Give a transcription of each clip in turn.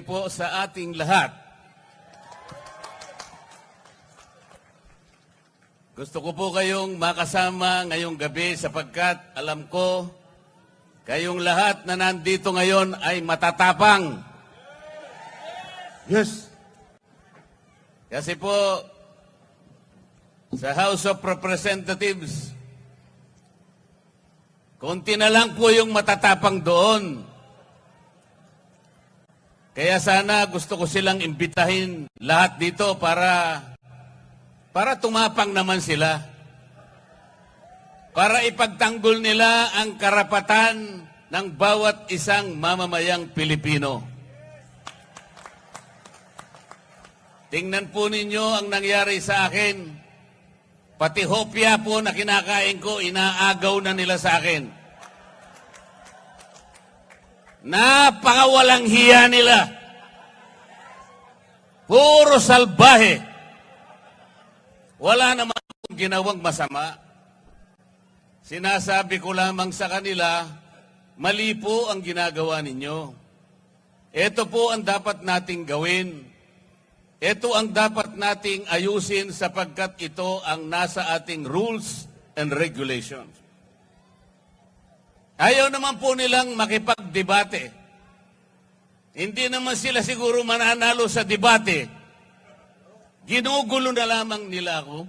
po sa ating lahat. Gusto ko po kayong makasama ngayong gabi sapagkat alam ko kayong lahat na nandito ngayon ay matatapang. Yes. Kasi po sa House of Representatives, konti na lang po yung matatapang doon. Kaya sana gusto ko silang imbitahin lahat dito para tumapang naman sila. Para ipagtanggol nila ang karapatan ng bawat isang mamamayang Pilipino. Tingnan po ninyo ang nangyari sa akin. Pati hopya po na kinakain ko, inaagaw na nila sa akin. Napakawalang hiya nila. Puro salbahe. Wala naman ginawang masama. Sinasabi ko lamang sa kanila, mali po ang ginagawa ninyo. Ito po ang dapat nating gawin. Ito ang dapat nating ayusin sapagkat ito ang nasa ating rules and regulations. Ayaw naman po nilang makipagdebate. Hindi naman sila siguro mananalo sa debate. Ginugulo na lamang nila ako.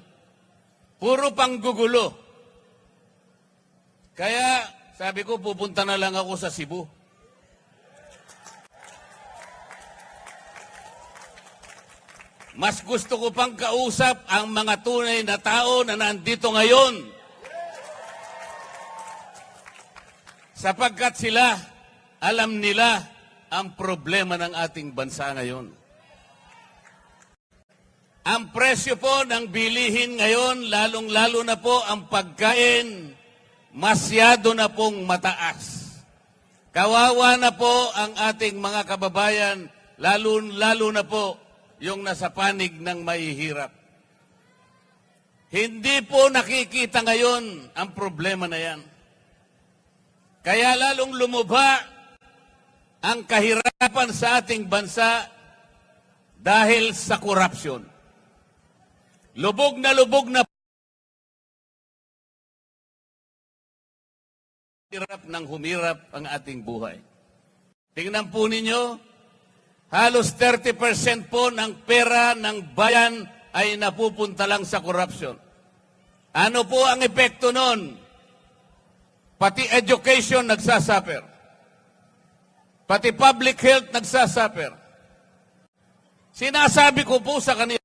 Puro panggugulo. Kaya sabi ko pupunta na lang ako sa Cebu. Mas gusto ko pang kausap ang mga tunay na tao na nandito ngayon. Sapagkat sila, alam nila ang problema ng ating bansa ngayon. Ang presyo po ng bilihin ngayon, lalong-lalo na po ang pagkain, masyado na pong mataas. Kawawa na po ang ating mga kababayan, lalo na po yung nasa panig ng mahihirap. Hindi po nakikita ngayon ang problema na yan. Kaya lalong lumuba ang kahirapan sa ating bansa dahil sa korupsyon. Lubog na hirap ng humirap ang ating buhay. Tingnan po ninyo, halos 30% po ng pera ng bayan ay napupunta lang sa korupsyon. Ano po ang epekto nun? Pati education nagsasuffer. Pati public health nagsasuffer. Sinasabi ko po sa kanila,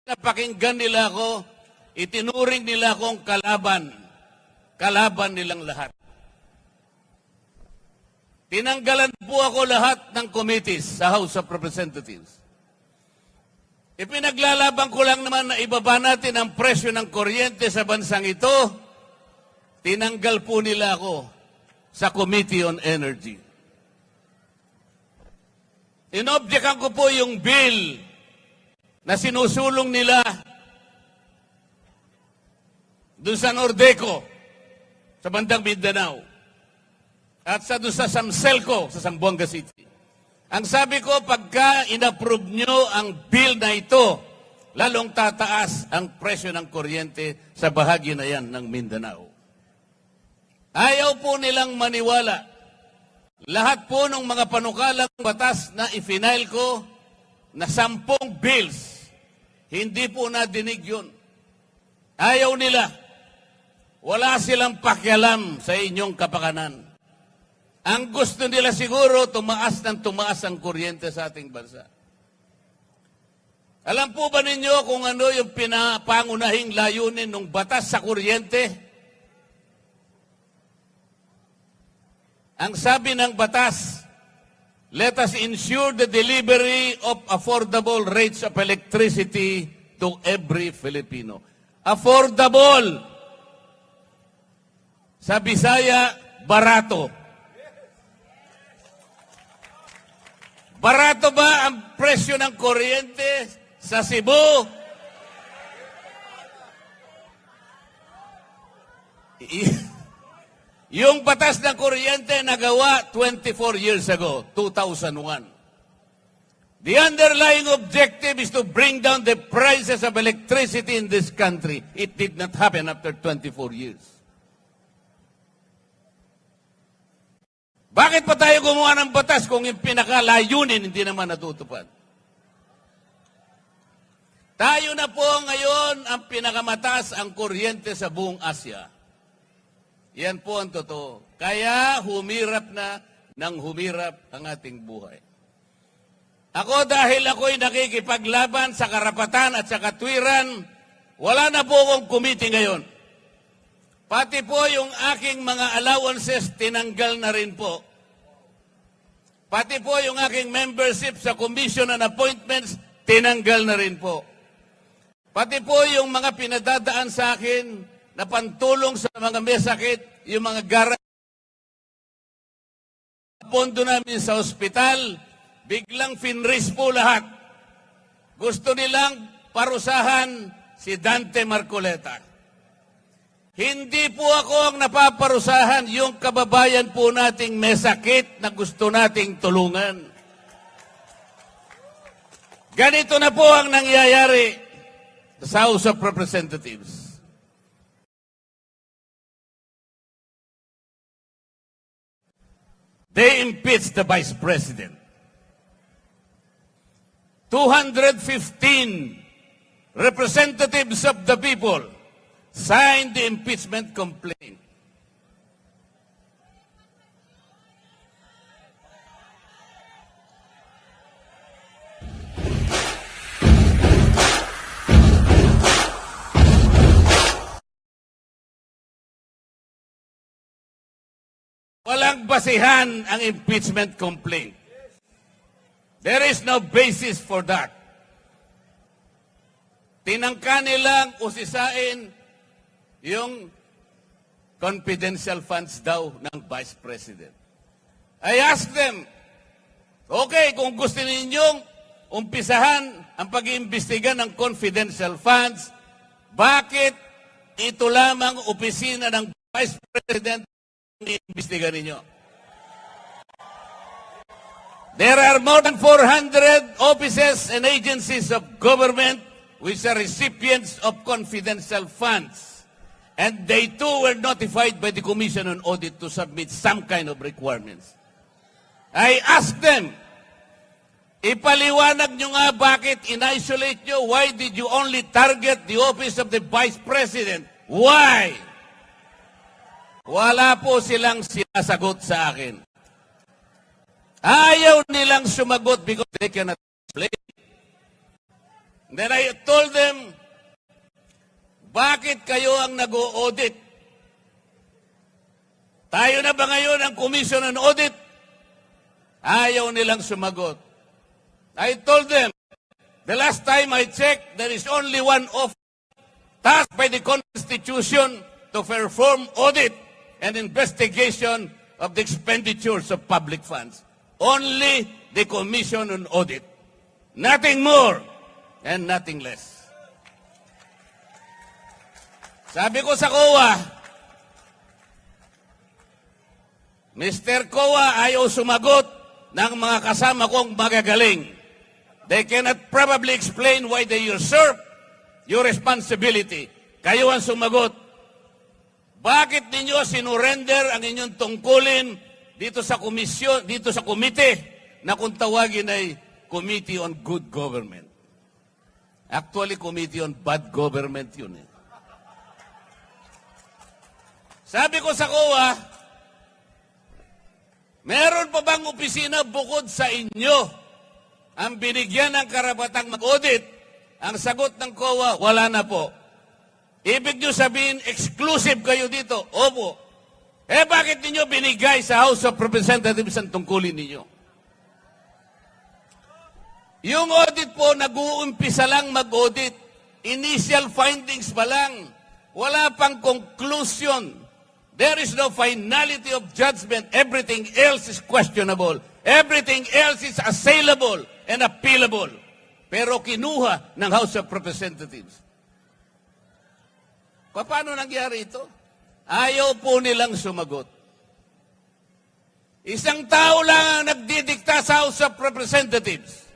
napakinggan nila ako, itinuring nila akong kalaban. Kalaban nilang lahat. Tinanggalan po ako lahat ng committees sa House of Representatives. Ipinaglalaban ko lang naman na ibaba natin ang presyo ng kuryente sa bansang ito. Tinanggal po nila ako sa Committee on Energy. Inobjekan ko po yung bill na sinusulong nila doon sa Nordeco, sa bandang Mindanao, at doon sa Samselco, sa Zamboanga City. Ang sabi ko, pagka inapprove nyo ang bill na ito, lalong tataas ang presyo ng kuryente sa bahagi na yan ng Mindanao. Ayaw po nilang maniwala. Lahat po ng mga panukalang batas na i-file ko na 10 bills, hindi po nadinig yun. Ayaw nila. Wala silang pakialam sa inyong kapakanan. Ang gusto nila siguro, tumaas ang kuryente sa ating bansa. Alam po ba ninyo kung ano yung pinapangunahing layunin ng batas sa kuryente? Ang sabi ng batas, let us ensure the delivery of affordable rates of electricity to every Filipino. Affordable. Sa Bisaya, barato. Barato ba ang presyo ng kuryente sa Cebu? Yung batas ng kuryente nagawa 24 years ago, 2001. The underlying objective is to bring down the prices of electricity in this country. It did not happen after 24 years. Bakit pa tayo gumawa ng batas kung yung pinakalayunin hindi naman natutupad? Tayo na po ngayon ang pinakamataas ang kuryente sa buong Asia. Yan po ang totoo. Kaya humirap na nang humirap ang ating buhay. Ako dahil ako'y nakikipaglaban sa karapatan at sa katwiran, wala na po akong committee ngayon. Pati po yung aking mga allowances tinanggal na rin po. Pati po yung aking membership sa commission and appointments tinanggal na rin po. Pati po yung mga pinadadaan sa akin na pantulong sa mga may sakit, yung mga pondo namin sa ospital, biglang finris po lahat. Gusto nilang parusahan si Dante Marcoleta. Hindi po ako ang napaparusahan, yung kababayan po nating may sakit na gusto nating tulungan. Ganito na po ang nangyayari sa House of Representatives. They impeached the Vice President. 215 representatives of the people signed the impeachment complaint. Walang basihan ang impeachment complaint. There is no basis for that. Tinangka nilang usisain yung confidential funds daw ng Vice President. I asked them, okay, kung gusto ninyong umpisahan ang pag-iimbestiga ng confidential funds, bakit ito lamang opisina ng Vice President i-imbestiga ninyo? There are more than 400 offices and agencies of government which are recipients of confidential funds. And they too were notified by the Commission on Audit to submit some kind of requirements. I asked them, ipaliwanag nyo nga bakit in-isolate nyo? Why did you only target the office of the Vice President? Why? Wala po silang sinasagot sa akin. Ayaw nilang sumagot because they cannot explain. Then I told them, bakit kayo ang nag-o-audit? Tayo na ba ngayon ang Commission on Audit? Ayaw nilang sumagot. I told them, the last time I checked, there is only one office tasked by the Constitution to perform audit and investigation of the expenditures of public funds. Only the Commission on Audit. Nothing more and nothing less. Sabi ko sa COA, Mr. COA, ayaw sumagot ng mga kasama kong magagaling. They cannot probably explain why they usurp your responsibility. Kayo ang sumagot. Bakit ninyo sinurrender ang inyong tungkulin dito sa komisyon, dito sa komite na kung tawagin ay Committee on Good Government? Actually, Committee on Bad Government yun eh. Sabi ko sa COA, meron pa bang opisina bukod sa inyo ang binigyan ng karapatang mag-audit? Ang sagot ng COA, wala na po. Ibig nyo sabihin, exclusive kayo dito? Opo. Eh bakit ninyo binigay sa House of Representatives ang tungkulin ninyo? Yung audit po, nag-uumpisa lang mag-audit. Initial findings pa lang. Wala pang conclusion. There is no finality of judgment. Everything else is questionable. Everything else is assailable and appealable. Pero kinuha ng House of Representatives. Paano nangyari ito? Ayaw po nilang sumagot. Isang tao lang ang nagdidikta sa House of Representatives.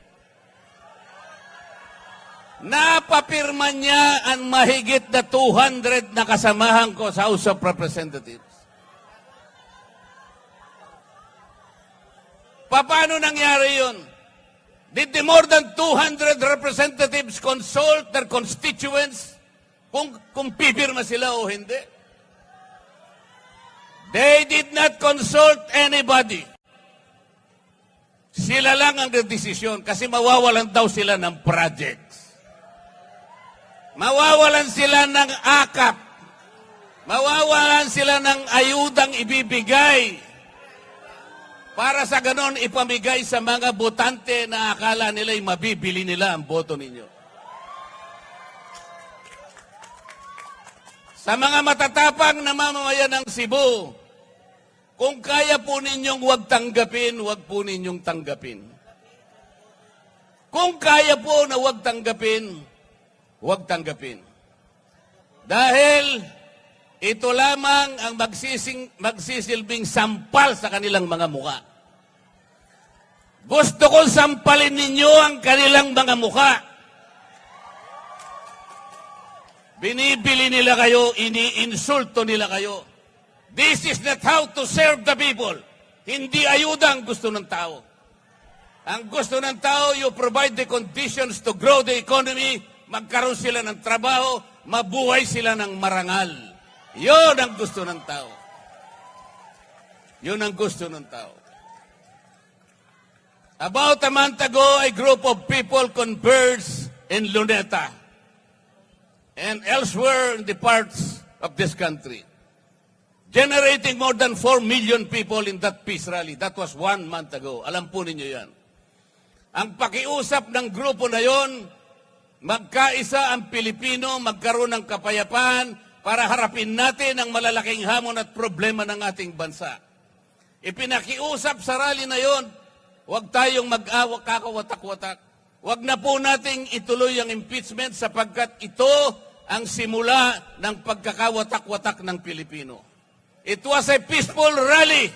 Napapirma niya ang mahigit na 200 na kasamahan ko sa House of Representatives. Paano nangyari yun? Did the more than 200 representatives consult their constituents kung pipirma sila o hindi? They did not consult anybody. Sila lang ang nagdesisyon kasi mawawalan daw sila ng projects. Mawawalan sila ng akap. Mawawalan sila ng ayudang ibibigay para sa ganon ipamigay sa mga botante na akala nila'y mabibili nila ang boto ninyo. Sa mga matatapang na mamamayan ng Cebu, kung kaya po ninyong huwag tanggapin, huwag po ninyong tanggapin. Kung kaya po na huwag tanggapin, huwag tanggapin. Dahil ito lamang ang magsisilbing sampal sa kanilang mga mukha. Gusto kong sampalin ninyo ang kanilang mga mukha. Binibili nila kayo, iniinsulto nila kayo. This is not how to serve the people. Hindi ayuda ang gusto ng tao. Ang gusto ng tao, you provide the conditions to grow the economy, magkaroon sila ng trabaho, mabuhay sila ng marangal. Yun ang gusto ng tao. Yun ang gusto ng tao. About a month ago, a group of people converged in Luneta and elsewhere in the parts of this country, generating more than 4 million people in that peace rally. That was 1 month ago. Alam po ninyo yan. Ang pakiusap ng grupo na yon, magkaisa ang Pilipino, magkaroon ng kapayapaan para harapin natin ang malalaking hamon at problema ng ating bansa. Ipinakiusap sa rally na yon, huwag tayong mag-awak kakawatak-watak. Huwag na po nating ituloy ang impeachment sapagkat ito ang simula ng pagkakawatak-watak ng Pilipino. It was a peaceful rally.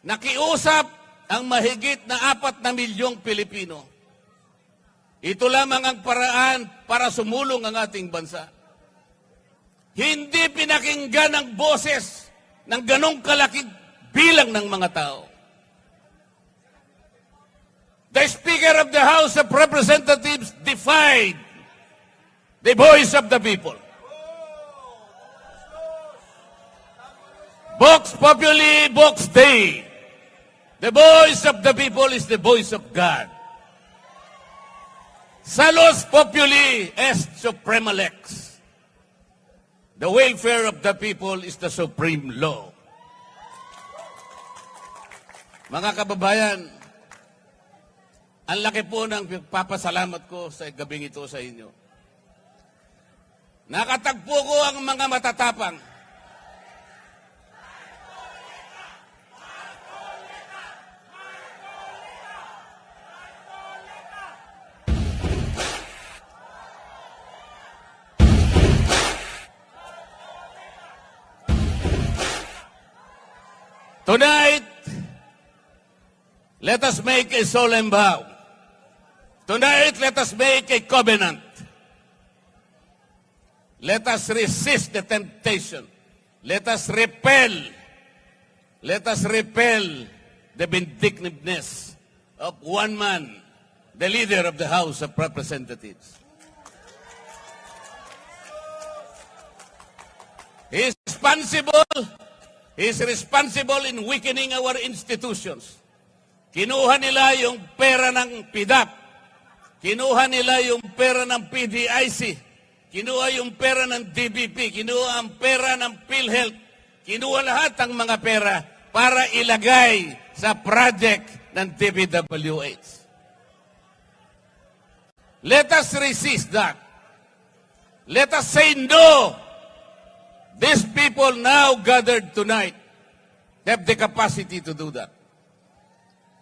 Nakiusap ang mahigit na 4 na milyong Pilipino. Ito lamang ang paraan para sumulong ang ating bansa. Hindi pinakinggan ang boses ng ganong kalaking bilang ng mga tao. The Speaker of the House of Representatives defied the voice of the people. Vox Populi, Vox Dei. The voice of the people is the voice of God. Salus Populi est suprema lex. The welfare of the people is the supreme law. Mga kababayan, ang laki po ng papasalamat ko sa gabing ito sa inyo. Nakatagpo ko ang mga matatapang. Tonight, let us make a solemn vow. Tonight, let us make a covenant. Let us resist the temptation. Let us repel the vindictiveness of one man, the leader of the House of Representatives. He is responsible in weakening our institutions. Kinuha nila yung pera ng PDAP. Kinuha nila yung pera ng PDIC. Kinuha yung pera ng DBP. Kinuha ang pera ng PhilHealth. Kinuha lahat ang mga pera para ilagay sa project ng DPWH. Let us resist that. Let us say no. These people now gathered tonight have the capacity to do that.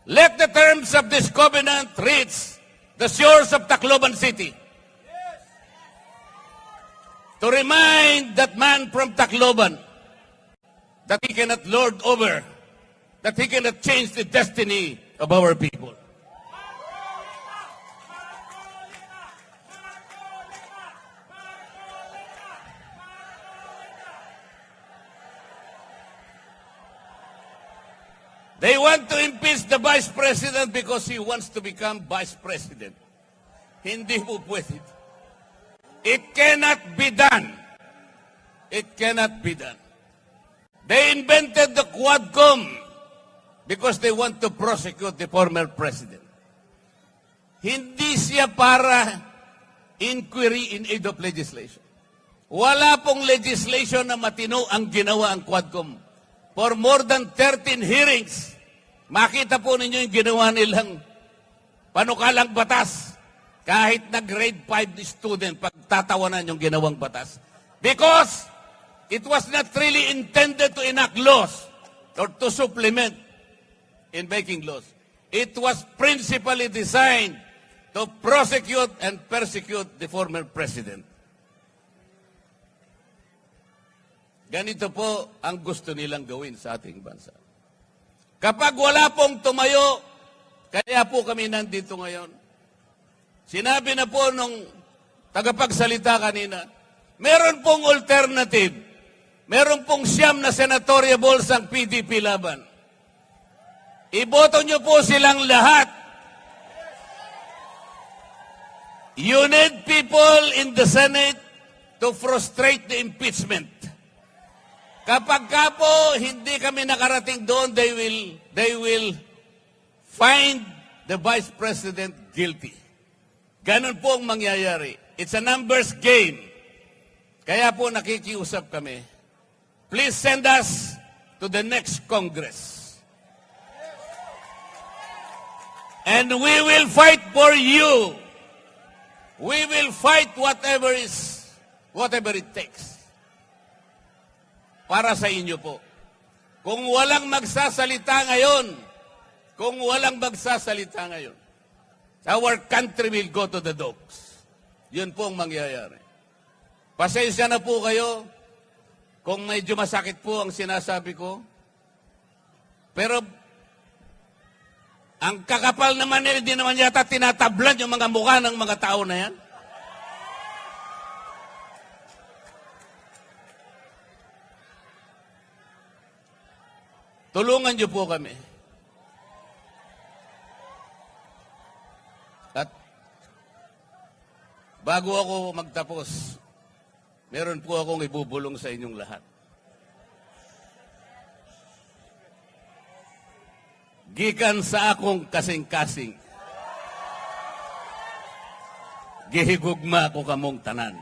Let the terms of this covenant reach the shores of Tacloban City. To remind that man from Tacloban that he cannot lord over that he cannot change the destiny of our people. They want to impeach the Vice President because he wants to become Vice President. Hindi po pwede. It cannot be done. It cannot be done. They invented the Quadcom because they want to prosecute the former president. Hindi siya para inquiry in aid of legislation. Wala pong legislation na matino ang ginawa ang Quadcom. For more than 13 hearings, makita po ninyo yung ginawa nilang panukalang batas. Kahit na grade 5 student, pagtatawanan yung ginawang batas. Because it was not really intended to enact laws or to supplement in making laws. It was principally designed to prosecute and persecute the former president. Ganito po ang gusto nilang gawin sa ating bansa. Kapag wala pong tumayo, kaya po kami nandito ngayon. Sinabi na po nung tagapagsalita kanina, meron pong alternative. Meron pong 9 na senatorial balls ang PDP laban. Iboto nyo po silang lahat. You need people in the Senate to frustrate the impeachment. Kapag ka po hindi kami nakarating doon, they will find the Vice President guilty. Ganon po ang mangyayari. It's a numbers game. Kaya po nakikiusap kami. Please send us to the next Congress. And we will fight for you. We will fight whatever it takes. Para sa inyo po. Kung walang magsasalita ngayon, our country will go to the dogs. Yun po ang mangyayari. Pasensya na po kayo kung medyo masakit po ang sinasabi ko. Pero ang kakapal naman nila, di naman yata tinatablan yung mga mukha ng mga tao na yan. Tulungan niyo po kami. At bago ako magtapos, meron po akong ibubulong sa inyong lahat. Gikan sa akong kasing-kasing, gihigugma ko kamong tanan.